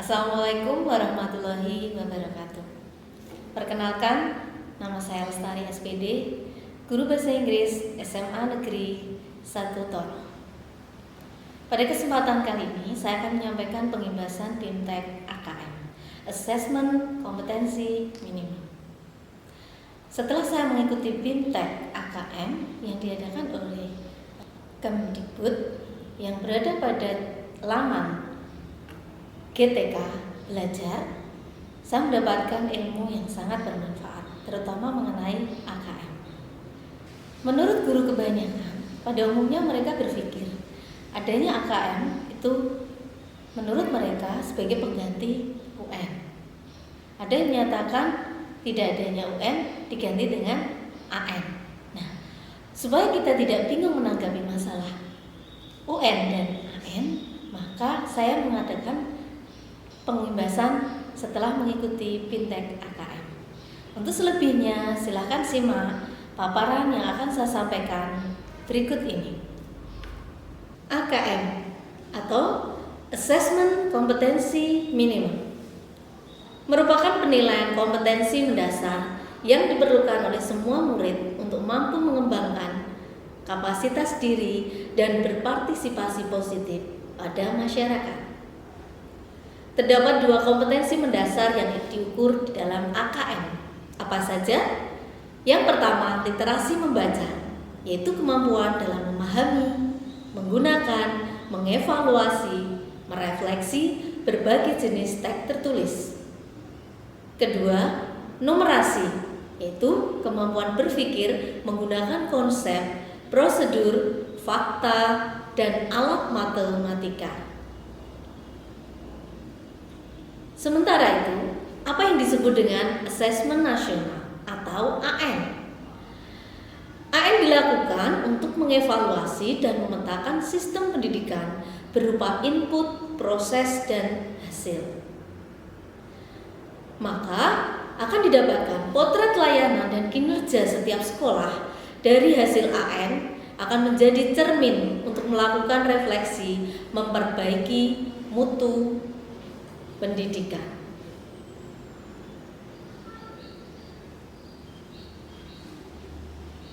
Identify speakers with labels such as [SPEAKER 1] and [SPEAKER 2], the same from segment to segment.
[SPEAKER 1] Assalamualaikum warahmatullahi wabarakatuh. Perkenalkan, nama saya Lestari SPD, Guru Bahasa Inggris SMA Negeri 1 Toro. Pada kesempatan kali ini, saya akan menyampaikan pengimbasan BIMTEK AKM, Assessment Kompetensi Minimum. Setelah saya mengikuti BIMTEK AKM yang diadakan oleh Kemdikbud yang berada pada laman GTK Belajar, saya mendapatkan ilmu yang sangat bermanfaat, terutama mengenai AKM. Menurut guru kebanyakan, pada umumnya mereka berpikir adanya AKM itu menurut mereka sebagai pengganti UN. Ada yang menyatakan tidak adanya UN diganti dengan AN. Nah, supaya kita tidak bingung menanggapi masalah UN dan AN, maka saya mengadakan pengimbasan setelah mengikuti BIMTEK AKM. Untuk selebihnya silahkan simak paparan yang akan saya sampaikan berikut ini. AKM atau Assessment Kompetensi Minimum merupakan penilaian kompetensi mendasar yang diperlukan oleh semua murid untuk mampu mengembangkan kapasitas diri dan berpartisipasi positif pada masyarakat. Terdapat dua kompetensi mendasar yang diukur di dalam AKM. Apa saja? Yang pertama, literasi membaca, yaitu kemampuan dalam memahami, menggunakan, mengevaluasi, merefleksi berbagai jenis teks tertulis. Kedua, numerasi, yaitu kemampuan berpikir menggunakan konsep, prosedur, fakta, dan alat matematika. Sementara itu, apa yang disebut dengan Asesmen Nasional atau AN? AN dilakukan untuk mengevaluasi dan memetakan sistem pendidikan berupa input, proses, dan hasil. Maka akan didapatkan potret layanan dan kinerja setiap sekolah. Dari hasil AN akan menjadi cermin untuk melakukan refleksi, memperbaiki mutu pendidikan.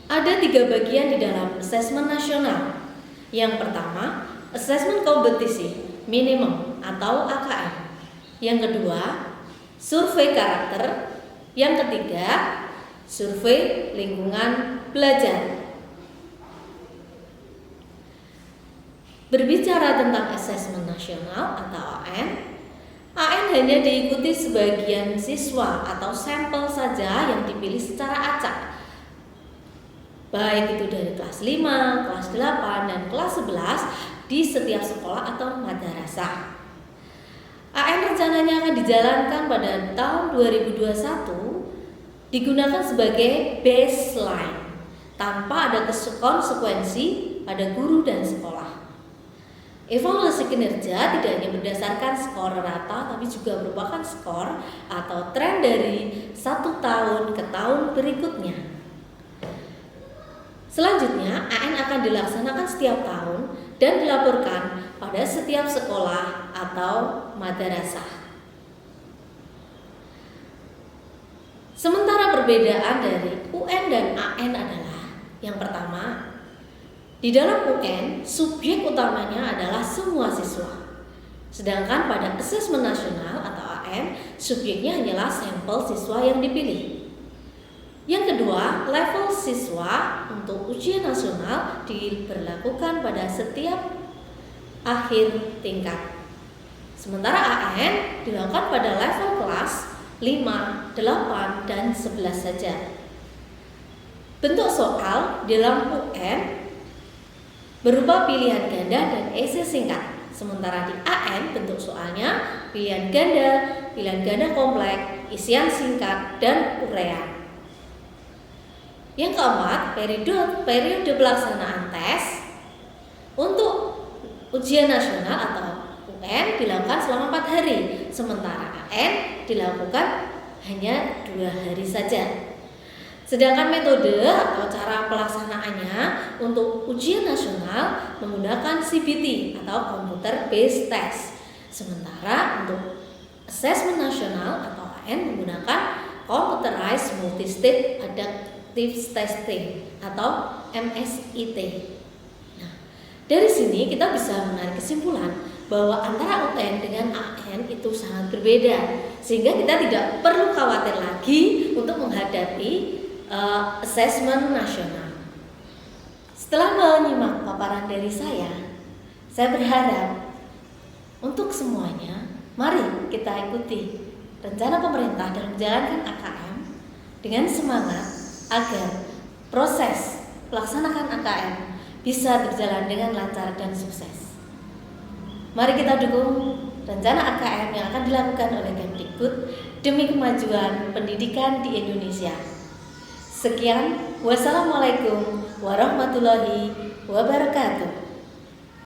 [SPEAKER 1] Ada 3 bagian di dalam asesmen nasional. Yang pertama, asesmen kompetisi minimum atau AKM. Yang kedua, survei karakter. Yang ketiga, survei lingkungan belajar. Berbicara tentang asesmen nasional atau AN hanya diikuti sebagian siswa atau sampel saja yang dipilih secara acak, baik itu dari kelas 5, kelas 8, dan kelas 11 di setiap sekolah atau madrasah. AN rencananya akan dijalankan pada tahun 2021, digunakan sebagai baseline tanpa ada konsekuensi pada guru dan sekolah. Evaluasi kinerja tidak hanya berdasarkan skor rata, tapi juga merupakan skor atau tren dari 1 tahun ke tahun berikutnya. Selanjutnya, AN akan dilaksanakan setiap tahun dan dilaporkan pada setiap sekolah atau madrasah. Sementara perbedaan dari UN dan AN adalah yang pertama, di dalam UN, subjek utamanya adalah semua siswa. Sedangkan pada asesmen nasional atau AN, subjeknya hanyalah sampel siswa yang dipilih. Yang kedua, level siswa untuk ujian nasional diberlakukan pada setiap akhir tingkat. Sementara AN dilakukan pada level kelas 5, 8, dan 11 saja. Bentuk soal di dalam UN berupa pilihan ganda dan esai singkat. Sementara di AN bentuk soalnya pilihan ganda kompleks, isian singkat, dan uraian. Yang keempat, periode pelaksanaan tes untuk ujian nasional atau UN dilakukan selama 4 hari, sementara AN dilakukan hanya 2 hari saja. Sedangkan metode atau cara pelaksanaannya untuk ujian nasional menggunakan CBT atau Computer Based Test. Sementara untuk Asesmen nasional atau AN menggunakan Computerized Multi-Stage Adaptive Testing atau MSIT. Nah, dari sini kita bisa menarik kesimpulan bahwa antara UN dengan AN itu sangat berbeda, sehingga kita tidak perlu khawatir lagi untuk menghadapi asesmen nasional. Setelah menyimak paparan dari saya berharap untuk semuanya, mari kita ikuti rencana pemerintah dalam menjalankan AKM dengan semangat agar proses pelaksanaan AKM bisa berjalan dengan lancar dan sukses. Mari kita dukung rencana AKM yang akan dilakukan oleh Kemdikbud demi kemajuan pendidikan di Indonesia. Sekian, wassalamualaikum warahmatullahi wabarakatuh.